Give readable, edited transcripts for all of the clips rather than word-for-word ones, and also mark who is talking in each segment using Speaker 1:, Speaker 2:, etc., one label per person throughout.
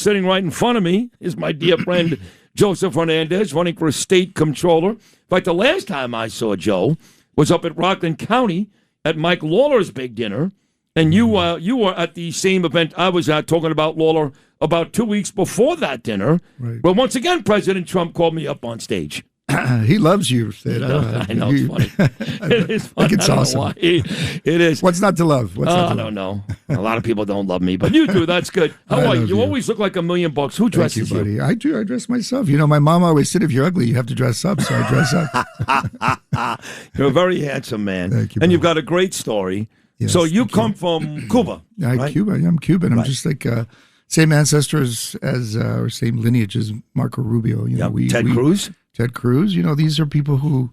Speaker 1: sitting right in front of me is my dear friend Joseph Hernandez, running for a state comptroller. In fact, the last time I saw Joe was up at Rockland County at Mike Lawler's big dinner, and you were at the same event I was at, talking about Lawler about 2 weeks before that dinner. Right. Well, once again, President Trump called me up on stage.
Speaker 2: He loves you, Sid.
Speaker 1: I know, it's funny. It is funny.
Speaker 2: I think it's awesome.
Speaker 1: It is.
Speaker 2: What's not to love?
Speaker 1: I don't know. A lot of people don't love me, but you do. That's good. How are you? You always look like $1 million. Who dresses
Speaker 2: you? Buddy. I do. I dress myself. You know, my mom always said, if you're ugly, you have to dress up, so I dress up.
Speaker 1: You're a very handsome man.
Speaker 2: Thank you,
Speaker 1: and you've got a great story. Yes, so you come from Cuba, right?
Speaker 2: Cuba. I'm Cuban. I'm just like same ancestors as or same lineage as Marco Rubio. You know,
Speaker 1: Ted Cruz.
Speaker 2: Ted Cruz. You know, these are people who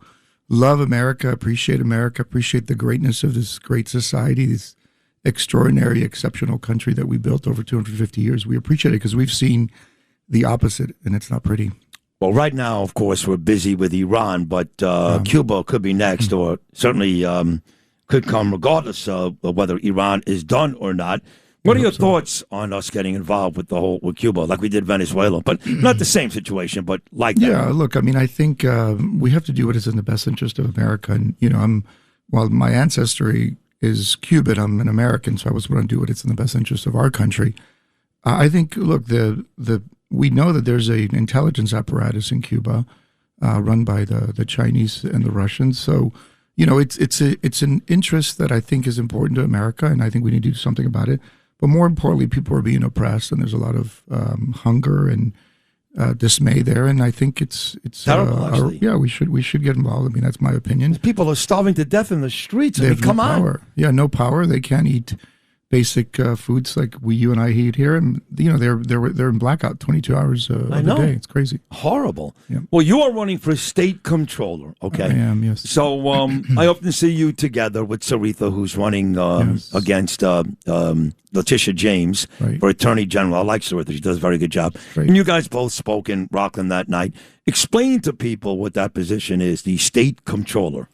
Speaker 2: love America, appreciate the greatness of this great society, this extraordinary, exceptional country that we built over 250 years. We appreciate it because we've seen the opposite, and it's not pretty.
Speaker 1: Well, right now, of course, we're busy with Iran, but Cuba could be next, or certainly could come regardless of whether Iran is done or not. What are your thoughts on us getting involved with Cuba, like we did Venezuela, but not the same situation, but like that?
Speaker 2: Yeah, look, I mean, I think we have to do what is in the best interest of America. And, you know, while my ancestry is Cuban, I'm an American, so I was going to do what is in the best interest of our country. I think, look, we know that there's an intelligence apparatus in Cuba run by the Chinese and the Russians. So, you know, it's an interest that I think is important to America, and I think we need to do something about it. But more importantly, people are being oppressed, and there's a lot of hunger and dismay there. And I think it's
Speaker 1: terrible. Actually,
Speaker 2: we should get involved. I mean, that's my opinion.
Speaker 1: People are starving to death in the streets. I mean, come on.
Speaker 2: Power. Yeah, no power. They can't eat basic foods like you and I eat here, and you know they're in blackout 22 hours of the day. It's crazy,
Speaker 1: horrible. Yeah. Well, you are running for state comptroller, okay?
Speaker 2: I am, yes.
Speaker 1: So I often see you together with Saritha, who's running against Letitia James for Attorney General. I like Saritha; she does a very good job. Right. And you guys both spoke in Rockland that night. Explain to people what that position is, the state comptroller.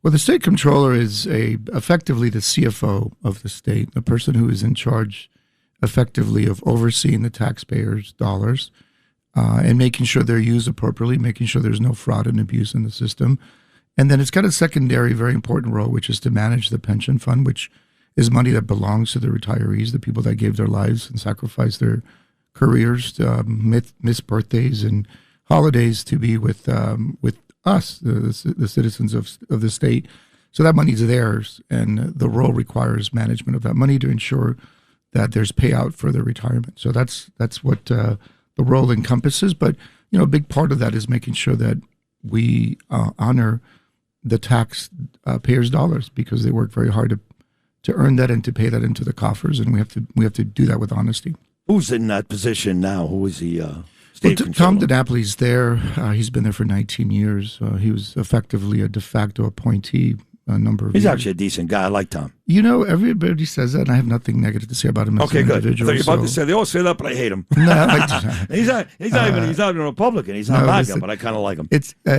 Speaker 2: Well, the state comptroller is effectively the CFO of the state, a person who is in charge effectively of overseeing the taxpayers' dollars and making sure they're used appropriately, making sure there's no fraud and abuse in the system. And then it's got a secondary, very important role, which is to manage the pension fund, which is money that belongs to the retirees, the people that gave their lives and sacrificed their careers, miss birthdays and holidays to be with us, the citizens of the state. So that money is theirs, and the role requires management of that money to ensure that there's payout for their retirement. So that's what the role encompasses. But, you know, a big part of that is making sure that we honor the taxpayers' dollars, because they work very hard to earn that and to pay that into the coffers, and we have to do that with honesty.
Speaker 1: Who's in that position now? Who is he?
Speaker 2: Tom DiNapoli's there. He's been there for 19 years. He was effectively a de facto appointee a number of years.
Speaker 1: He's actually a decent guy. I like Tom.
Speaker 2: You know, everybody says that, and I have nothing negative to say about him as an individual.
Speaker 1: Okay, good. You're about to say, they all say that, but I hate him.
Speaker 2: No,
Speaker 1: he's not even a Republican. He's not MAGA, but I kind of like him.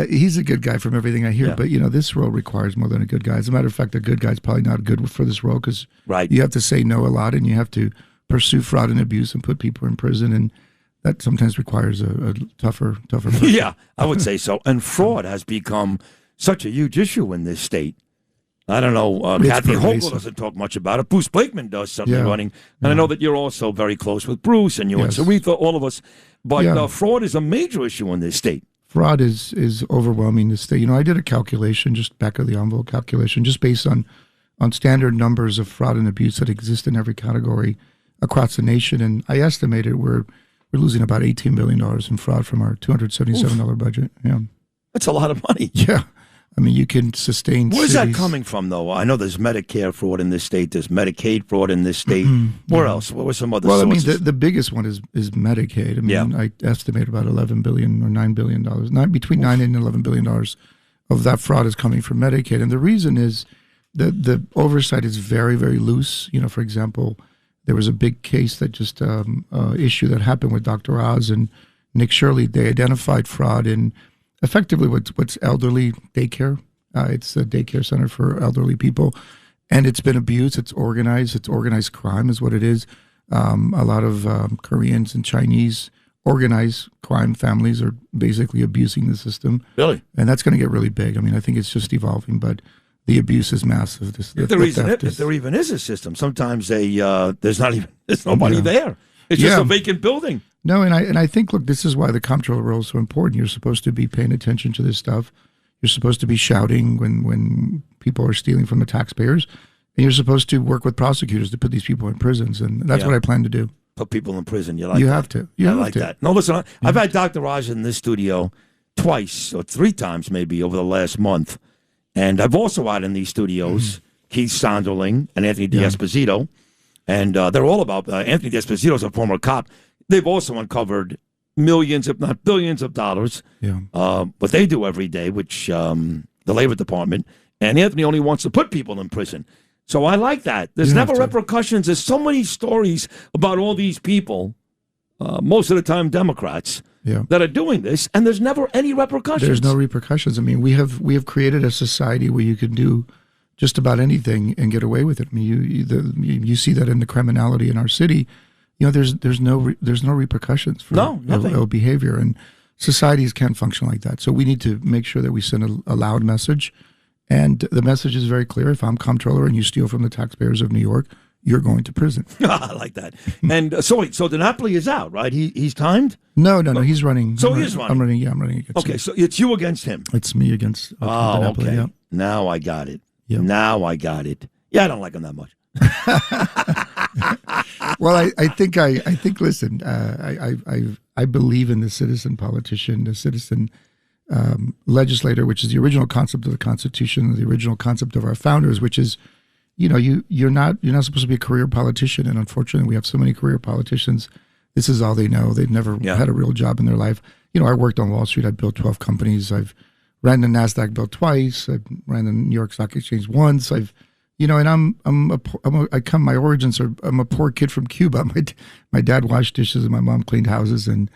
Speaker 2: He's a good guy from everything I hear, but, you know, this role requires more than a good guy. As a matter of fact, a good guy's probably not good for this role, because you have to say no a lot, and you have to pursue fraud and abuse and put people in prison, and that sometimes requires a tougher person.
Speaker 1: Yeah, I would say so. And fraud has become such a huge issue in this state. I don't know. Kathy Hochul doesn't talk much about it. Bruce Blakeman does something running. And I know that you're also very close with Bruce, and you and Saritha, all of us. But fraud is a major issue in this state.
Speaker 2: Fraud is overwhelming the state. You know, I did a calculation, just back of the envelope calculation, just based on standard numbers of fraud and abuse that exist in every category across the nation. And I estimated we're losing about $18 billion in fraud from our $277 budget. Yeah,
Speaker 1: that's a lot of money.
Speaker 2: Yeah. I mean, you can sustain
Speaker 1: Where's that coming from, though? I know there's Medicare fraud in this state. There's Medicaid fraud in this state. Where else? What were some other sources?
Speaker 2: Well, I mean, the biggest one is Medicaid. I mean, I estimate about $11 billion or $9 billion, between $9 and $11 billion of that fraud is coming from Medicaid. And the reason is that the oversight is very, very loose. You know, for example, there was a big case that just issue that happened with Dr. Oz and Nick Shirley. They identified fraud in effectively what's elderly daycare. It's a daycare center for elderly people, and it's been abused. It's organized crime is what it is. A lot of Koreans and Chinese organized crime families are basically abusing the system.
Speaker 1: Really?
Speaker 2: And that's going to get really big. I mean, I think it's just evolving, but the abuse is massive.
Speaker 1: If there even is a system, sometimes there's nobody there. It's just a vacant building.
Speaker 2: No, and I think, look, this is why the comptroller role is so important. You're supposed to be paying attention to this stuff. You're supposed to be shouting when people are stealing from the taxpayers, and you're supposed to work with prosecutors to put these people in prisons, and that's what I plan to do.
Speaker 1: Put people in prison. You
Speaker 2: have to. I
Speaker 1: like that. No, listen, I've had Dr. Raj in this studio twice or three times maybe over the last month, and I've also had in these studios Keith Sonderling and Anthony D'Esposito, and they're all about Anthony D'Esposito is a former cop. They've also uncovered millions, if not billions, of dollars. Yeah. What they do every day, which the Labor Department, and Anthony only wants to put people in prison. So I like that. There's never repercussions. There's so many stories about all these people, most of the time Democrats, that are doing this, and there's never any repercussions.
Speaker 2: There's no repercussions. I mean, we have created a society where you can do just about anything and get away with it. I mean, you see that in the criminality in our city. There's no repercussions for ill behavior, and societies can't function like that. So we need to make sure that we send a loud message, and the message is very clear. If I'm comptroller and you steal from the taxpayers of New York, you're going to prison.
Speaker 1: I like that. And so DiNapoli is out, right? He's timed?
Speaker 2: No, he's running.
Speaker 1: So he's running.
Speaker 2: I'm running. Yeah, I'm running against him.
Speaker 1: Okay, so it's you against him.
Speaker 2: It's me against DiNapoli.
Speaker 1: Okay.
Speaker 2: Yeah.
Speaker 1: Now I got it.
Speaker 2: Yep.
Speaker 1: Now I got it. Yeah, I don't like him that much.
Speaker 2: Well, I think. Listen, I believe in the citizen politician, the citizen legislator, which is the original concept of the Constitution, the original concept of our founders, which is, you're not supposed to be a career politician, and unfortunately, we have so many career politicians. This is all they know. They've never had a real job in their life. I worked on Wall Street. I built 12 companies. I've ran the NASDAQ built twice. I ran the New York Stock Exchange once. And my origins are, I'm a poor kid from Cuba. My dad washed dishes and my mom cleaned houses, and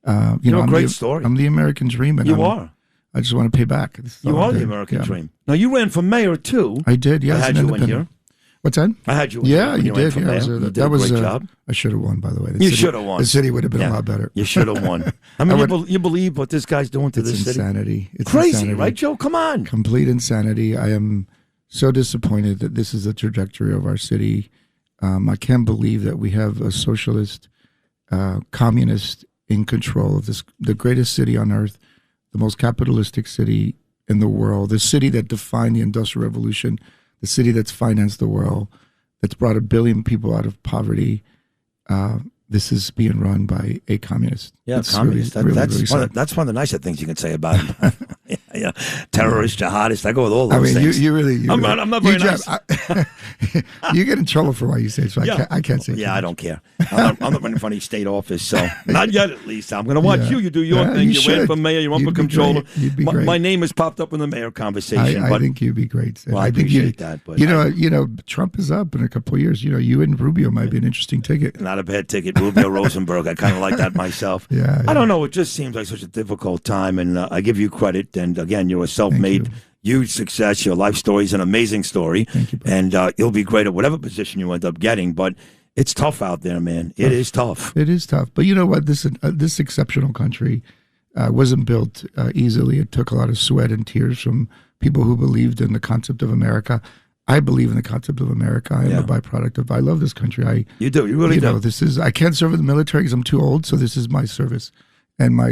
Speaker 1: great story.
Speaker 2: I'm the American dream, and
Speaker 1: you are.
Speaker 2: I just want to pay back.
Speaker 1: You are the American dream. Now you ran for mayor too.
Speaker 2: I did. Yes,
Speaker 1: I had you in here.
Speaker 2: What's that?
Speaker 1: I had you in
Speaker 2: here. Yeah,
Speaker 1: you
Speaker 2: did.
Speaker 1: Yeah,
Speaker 2: you did a great job. I should have won, by the way.
Speaker 1: You should have won.
Speaker 2: The city would have been a lot better.
Speaker 1: You should have won. I mean, you believe what this guy's doing to this city?
Speaker 2: Insanity. It's
Speaker 1: crazy,
Speaker 2: insanity.
Speaker 1: Right, Joe? Come on.
Speaker 2: Complete insanity. I am so disappointed that this is the trajectory of our city. I can't believe that we have a socialist, communist in control of the greatest city on earth, the most capitalistic city in the world, the city that defined the Industrial Revolution, the city that's financed the world, that's brought 1 billion people out of poverty. This is being run by a communist.
Speaker 1: Yeah, communist. That's one of the nicer things you can say about him. Terrorist, jihadist. I go with all those things.
Speaker 2: You really.
Speaker 1: I'm not very nice.
Speaker 2: You get in trouble for what you say, so I can't say.
Speaker 1: Yeah, I don't care. I'm not running for any state office, so not yet at least. I'm going to watch you. You do your thing. You ran for mayor. You run for comptroller.
Speaker 2: You'd be great.
Speaker 1: My name has popped up in the mayor conversation.
Speaker 2: I think you'd be great.
Speaker 1: Well, I appreciate that. But
Speaker 2: Trump is up in a couple of years. You and Rubio might be an interesting ticket.
Speaker 1: Not a bad ticket. Rubio, Rosenberg. I kind of like that myself.
Speaker 2: Yeah.
Speaker 1: I don't know. It just seems like such a difficult time, and I give you credit. And again, you're a self-made, huge success. Your life story is an amazing story.
Speaker 2: Thank you,
Speaker 1: and you'll be great at whatever position you end up getting. But it's tough out there, man. It is tough.
Speaker 2: It is tough. But you know what? This exceptional country wasn't built easily. It took a lot of sweat and tears from people who believed in the concept of America. I believe in the concept of America. I am a byproduct of. I love this country.
Speaker 1: You do. You really do.
Speaker 2: This is. I can't serve in the military because I'm too old. So this is my service and my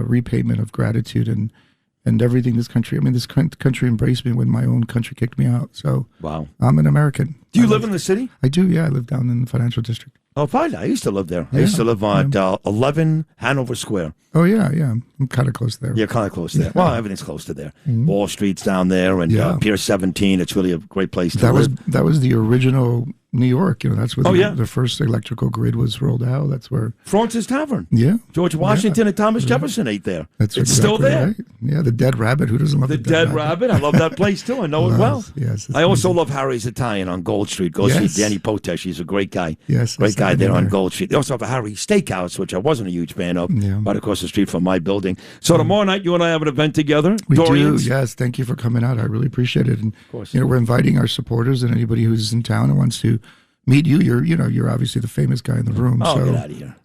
Speaker 2: repayment of gratitude and everything this country. I mean, this country embraced me when my own country kicked me out. So
Speaker 1: wow,
Speaker 2: I'm an American.
Speaker 1: Do you live in the city?
Speaker 2: I do. Yeah, I live down in the financial district.
Speaker 1: Oh, fine. I used to live there. I used to live on 11 Hanover Square.
Speaker 2: Oh, yeah. I'm kind of close there.
Speaker 1: You're kind of close there. Well, everything's close to there. Wall Street's down there, and Pier 17. It's really a great place to live.
Speaker 2: That was the original New York. That's where the first electrical grid was rolled out. That's where
Speaker 1: Fraunces Tavern.
Speaker 2: Yeah,
Speaker 1: George Washington and Thomas Jefferson ate there.
Speaker 2: It's
Speaker 1: exactly still there.
Speaker 2: Right. Yeah, the Dead Rabbit. Who doesn't love the Dead
Speaker 1: Rabbit? I love that place too. I know it well.
Speaker 2: Yes.
Speaker 1: I also love Harry's Italian on Gold Street. Go see Danny Potesh. He's a great guy.
Speaker 2: Yes,
Speaker 1: great guy there on Gold Street. They also have a Harry's Steakhouse, which I wasn't a huge fan of, right across the street from my building. So tomorrow night, you and I have an event together.
Speaker 2: We do. Yes, thank you for coming out. I really appreciate it. And
Speaker 1: of course,
Speaker 2: we're inviting our supporters and anybody who's in town and wants to meet you. You're obviously the famous guy in the room.
Speaker 1: Oh,
Speaker 2: so.
Speaker 1: get out of here.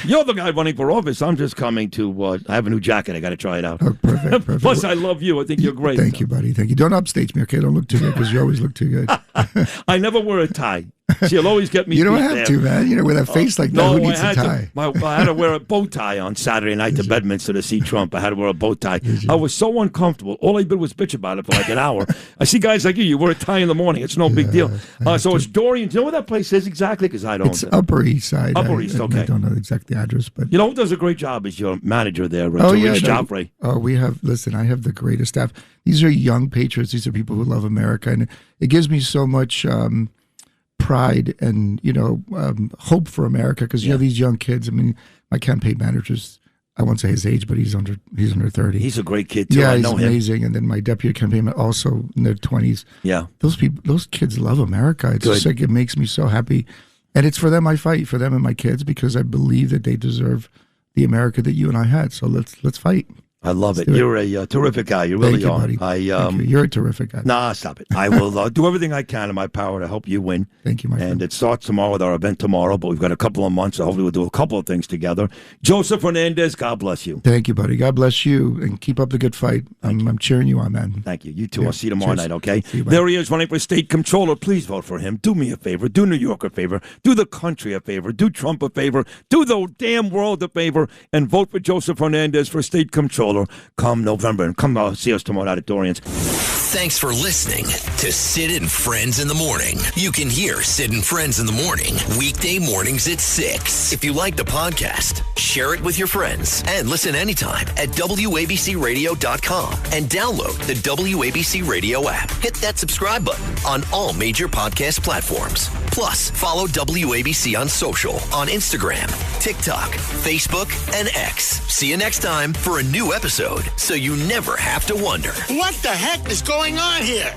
Speaker 1: You're the guy running for office. I'm just coming to, I have a new jacket. I got to try it out.
Speaker 2: Oh, perfect.
Speaker 1: Plus, I love you. I think you're great.
Speaker 2: Thank you, buddy. Thank you. Don't upstage me, okay? Don't look too good because you always look too good.
Speaker 1: I never wear a tie. She'll always get me.
Speaker 2: You don't
Speaker 1: beat
Speaker 2: have
Speaker 1: there.
Speaker 2: to, man. With a face like that,
Speaker 1: No,
Speaker 2: who needs a tie?
Speaker 1: I had to wear a bow tie on Saturday night to Bedminster to see Trump. I had to wear a bow tie. I was so uncomfortable. All I did was bitch about it for like an hour. I see guys like you wear a tie in the morning. It's no big deal. So it's Dorian. Do you know where that place is exactly? Because I don't.
Speaker 2: It's Upper East Side.
Speaker 1: Upper East, okay.
Speaker 2: I don't know the exact address, but.
Speaker 1: You know who does a great job is your manager there, Joffrey.
Speaker 2: I have the greatest staff. These are young patriots. These are people who love America, and it gives me so much pride and hope for America because these young kids. I mean, my campaign manager's, I won't say his age, but he's under 30.
Speaker 1: He's a great kid too.
Speaker 2: Yeah,
Speaker 1: I
Speaker 2: he's
Speaker 1: know
Speaker 2: amazing.
Speaker 1: him.
Speaker 2: And then my deputy campaign also in their 20s.
Speaker 1: Yeah,
Speaker 2: those kids love America. It's just like it makes me so happy, and it's for them I fight, for them and my kids, because I believe that they deserve the America that you and I had. So let's fight.
Speaker 1: I love it. You're a terrific guy. You really are.
Speaker 2: Buddy. Thank you. You're a terrific guy.
Speaker 1: Nah, stop it. I will do everything I can in my power to help you win.
Speaker 2: Thank you, my friend.
Speaker 1: And it starts tomorrow with our event tomorrow, but we've got a couple of months, so hopefully we'll do a couple of things together. Joseph Hernandez, God bless you.
Speaker 2: Thank you, buddy. God bless you, and keep up the good fight. I'm cheering you on, man.
Speaker 1: Thank you. You too. I'll see you tomorrow night, okay?
Speaker 2: See you,
Speaker 1: there he is running for state comptroller. Please vote for him. Do me a favor. Do New York a favor. Do the country a favor. Do Trump a favor. Do the damn world a favor, and vote for Joseph Hernandez for state comptroller come November. And come see us tomorrow night at Dorian's.
Speaker 3: Thanks for listening to Sid and Friends in the Morning. You can hear Sid and Friends in the Morning weekday mornings at 6. If you like the podcast, share it with your friends and listen anytime at WABCRadio.com and download the WABC Radio app. Hit that subscribe button on all major podcast platforms. Plus, follow WABC on social on Instagram, TikTok, Facebook, and X. See you next time for a new episode so you never have to wonder.
Speaker 4: What the heck is going on here?